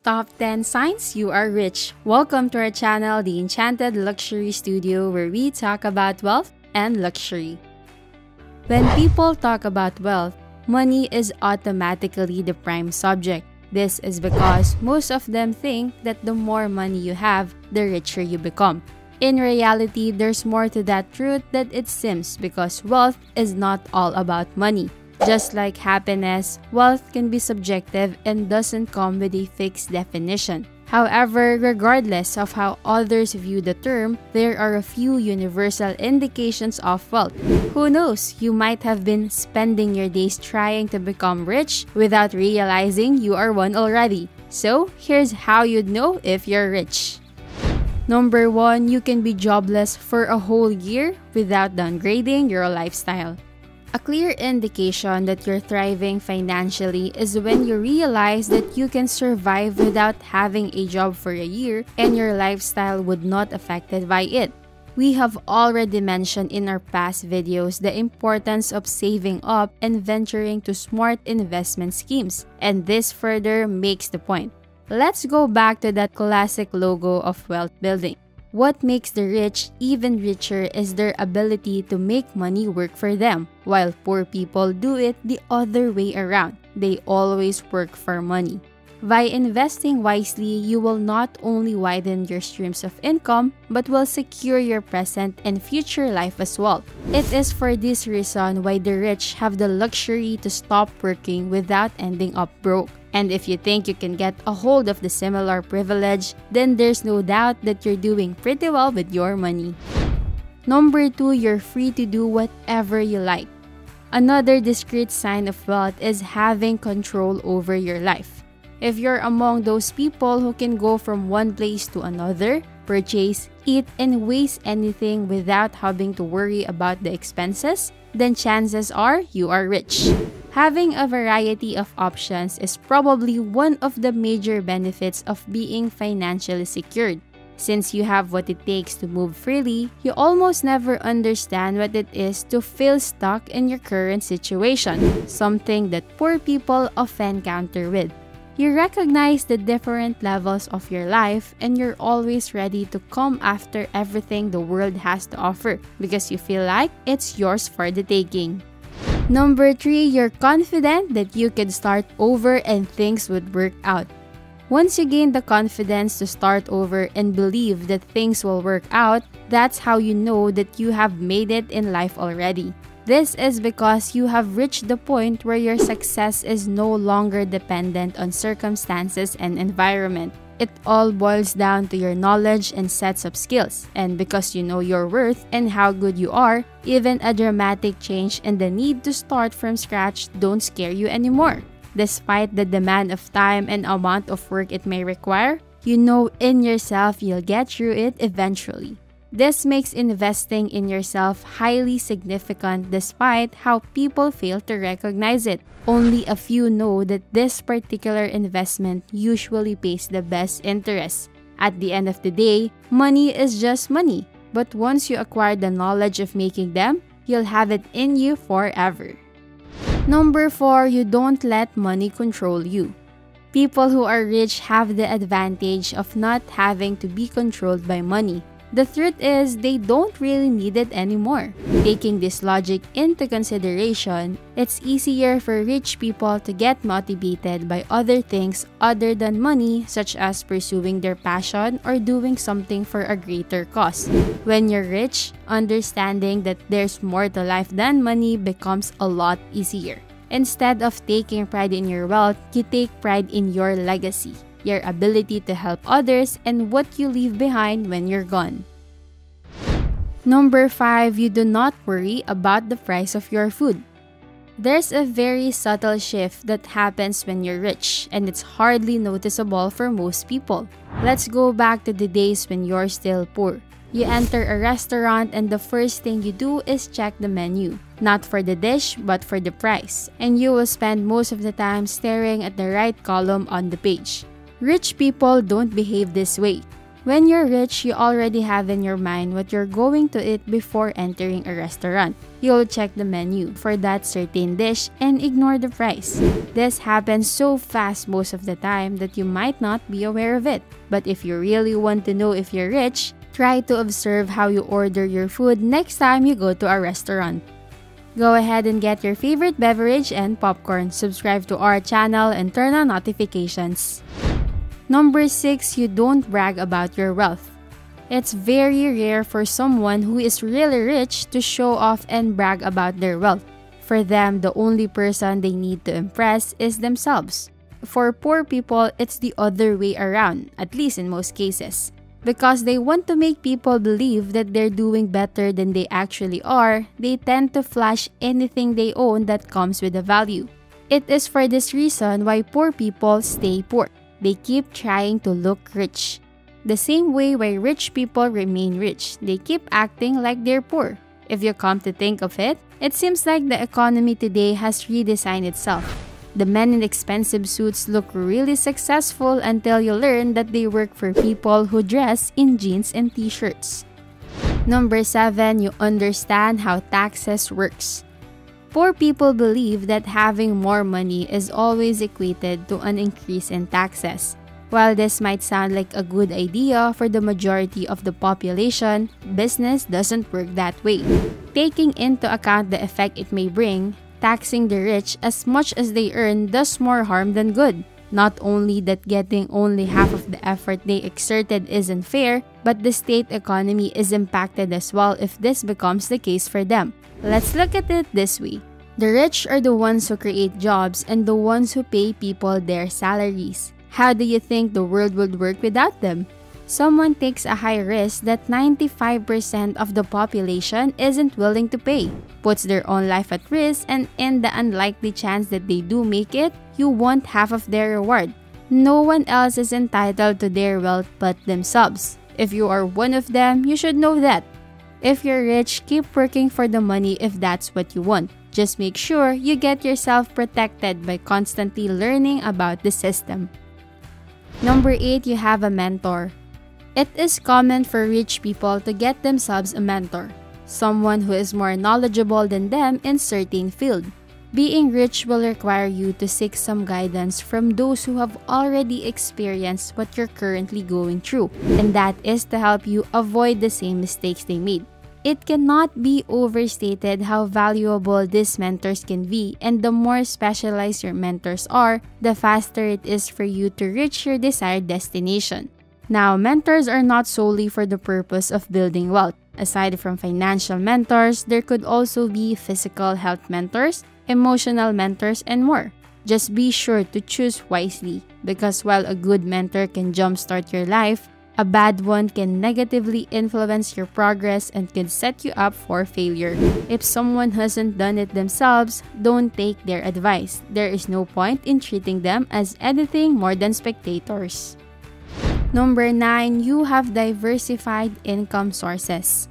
Top 10 Signs You Are Rich. Welcome to our channel, The Enchanted Luxury Studio, where we talk about wealth and luxury. When people talk about wealth, money is automatically the prime subject. This is because most of them think that the more money you have, the richer you become. In reality, there's more to that truth than it seems, because wealth is not all about money. Just like happiness, wealth can be subjective and doesn't come with a fixed definition. However, regardless of how others view the term, there are a few universal indications of wealth. Who knows, you might have been spending your days trying to become rich without realizing you are one already. So, here's how you'd know if you're rich. Number 1, you can be jobless for a whole year without downgrading your lifestyle. A clear indication that you're thriving financially is when you realize that you can survive without having a job for a year and your lifestyle would not affected by it. We have already mentioned in our past videos the importance of saving up and venturing to smart investment schemes, and this further makes the point. Let's go back to that classic logo of wealth building. What makes the rich even richer is their ability to make money work for them, while poor people do it the other way around. They always work for money. By investing wisely, you will not only widen your streams of income, but will secure your present and future life as well. It is for this reason why the rich have the luxury to stop working without ending up broke. And if you think you can get a hold of the similar privilege, then there's no doubt that you're doing pretty well with your money. Number 2, you're free to do whatever you like. Another discrete sign of wealth is having control over your life. If you're among those people who can go from one place to another, purchase, eat, and waste anything without having to worry about the expenses, then chances are you are rich. Having a variety of options is probably one of the major benefits of being financially secured. Since you have what it takes to move freely, you almost never understand what it is to feel stuck in your current situation, something that poor people often counter with. You recognize the different levels of your life and you're always ready to come after everything the world has to offer because you feel like it's yours for the taking. Number 3, you're confident that you can start over and things would work out. Once you gain the confidence to start over and believe that things will work out, that's how you know that you have made it in life already. This is because you have reached the point where your success is no longer dependent on circumstances and environment. It all boils down to your knowledge and sets of skills, and because you know your worth and how good you are, even a dramatic change and the need to start from scratch don't scare you anymore. Despite the demand of time and amount of work it may require, you know in yourself you'll get through it eventually. This makes investing in yourself highly significant despite how people fail to recognize it. Only a few know that this particular investment usually pays the best interest. At the end of the day, money is just money, but once you acquire the knowledge of making them, you'll have it in you forever. Number 4, you don't let money control you. People who are rich have the advantage of not having to be controlled by money. The truth is, they don't really need it anymore. Taking this logic into consideration, it's easier for rich people to get motivated by other things other than money, such as pursuing their passion or doing something for a greater cause. When you're rich, understanding that there's more to life than money becomes a lot easier. Instead of taking pride in your wealth, you take pride in your legacy, your ability to help others, and what you leave behind when you're gone. Number 5, you do not worry about the price of your food. There's a very subtle shift that happens when you're rich, and it's hardly noticeable for most people. Let's go back to the days when you're still poor. You enter a restaurant and the first thing you do is check the menu. Not for the dish, but for the price. And you will spend most of the time staring at the right column on the page. Rich people don't behave this way. When you're rich, you already have in your mind what you're going to eat before entering a restaurant. You'll check the menu for that certain dish and ignore the price. This happens so fast most of the time that you might not be aware of it. But if you really want to know if you're rich, try to observe how you order your food next time you go to a restaurant. Go ahead and get your favorite beverage and popcorn, subscribe to our channel, and turn on notifications. Number 6, you don't brag about your wealth. It's very rare for someone who is really rich to show off and brag about their wealth. For them, the only person they need to impress is themselves. For poor people, it's the other way around, at least in most cases. Because they want to make people believe that they're doing better than they actually are, they tend to flash anything they own that comes with a value. It is for this reason why poor people stay poor. They keep trying to look rich. The same way why rich people remain rich, they keep acting like they're poor. If you come to think of it, it seems like the economy today has redesigned itself. The men in expensive suits look really successful until you learn that they work for people who dress in jeans and t-shirts. Number 7, you understand how taxes works. Poor people believe that having more money is always equated to an increase in taxes. While this might sound like a good idea for the majority of the population, business doesn't work that way. Taking into account the effect it may bring, taxing the rich as much as they earn does more harm than good. Not only that getting only half of the effort they exerted isn't fair, but the state economy is impacted as well if this becomes the case for them. Let's look at it this way. The rich are the ones who create jobs and the ones who pay people their salaries. How do you think the world would work without them? Someone takes a high risk that 95% of the population isn't willing to pay, puts their own life at risk, and in the unlikely chance that they do make it, you want half of their reward. No one else is entitled to their wealth but themselves. If you are one of them, you should know that. If you're rich, keep working for the money if that's what you want. Just make sure you get yourself protected by constantly learning about the system. Number 8, you have a mentor. It is common for rich people to get themselves a mentor, someone who is more knowledgeable than them in certain field. Being rich will require you to seek some guidance from those who have already experienced what you're currently going through, and that is to help you avoid the same mistakes they made. It cannot be overstated how valuable these mentors can be, and the more specialized your mentors are, the faster it is for you to reach your desired destination. Now, mentors are not solely for the purpose of building wealth. Aside from financial mentors, there could also be physical health mentors, emotional mentors, and more. Just be sure to choose wisely, because while a good mentor can jumpstart your life, a bad one can negatively influence your progress and can set you up for failure. If someone hasn't done it themselves, don't take their advice. There is no point in treating them as anything more than spectators. Number 9, you have diversified income sources.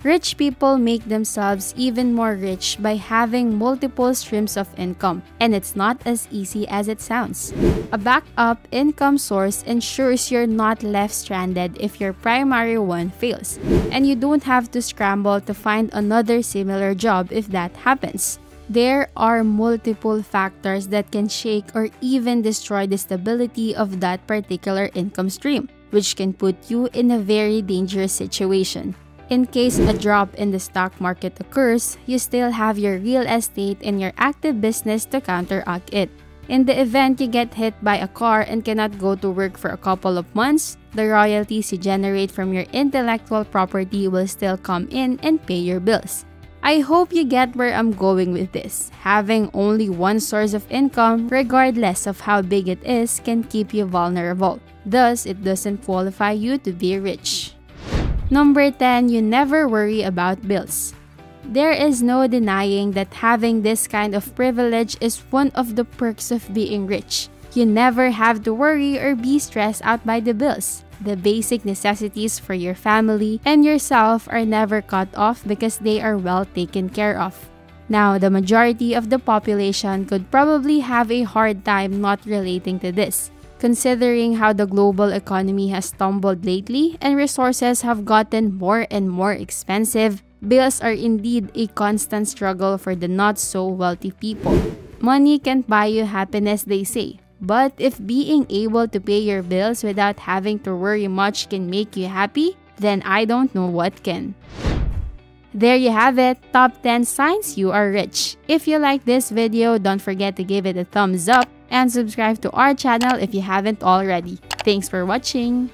Rich people make themselves even more rich by having multiple streams of income, and it's not as easy as it sounds. A backup income source ensures you're not left stranded if your primary one fails, and you don't have to scramble to find another similar job if that happens. There are multiple factors that can shake or even destroy the stability of that particular income stream, which can put you in a very dangerous situation. In case a drop in the stock market occurs, you still have your real estate and your active business to counteract it. In the event you get hit by a car and cannot go to work for a couple of months, the royalties you generate from your intellectual property will still come in and pay your bills. I hope you get where I'm going with this. Having only one source of income, regardless of how big it is, can keep you vulnerable. Thus, it doesn't qualify you to be rich. Number 10, you never worry about bills. There is no denying that having this kind of privilege is one of the perks of being rich. You never have to worry or be stressed out by the bills. The basic necessities for your family and yourself are never cut off because they are well taken care of. Now, the majority of the population could probably have a hard time not relating to this, Considering how the global economy has tumbled lately and resources have gotten more and more expensive, bills are indeed a constant struggle for the not-so-wealthy people. Money can't buy you happiness, they say. But if being able to pay your bills without having to worry much can make you happy, then I don't know what can. There you have it, top 10 signs you are rich. If you like this video, don't forget to give it a thumbs up and subscribe to our channel if you haven't already. Thanks for watching!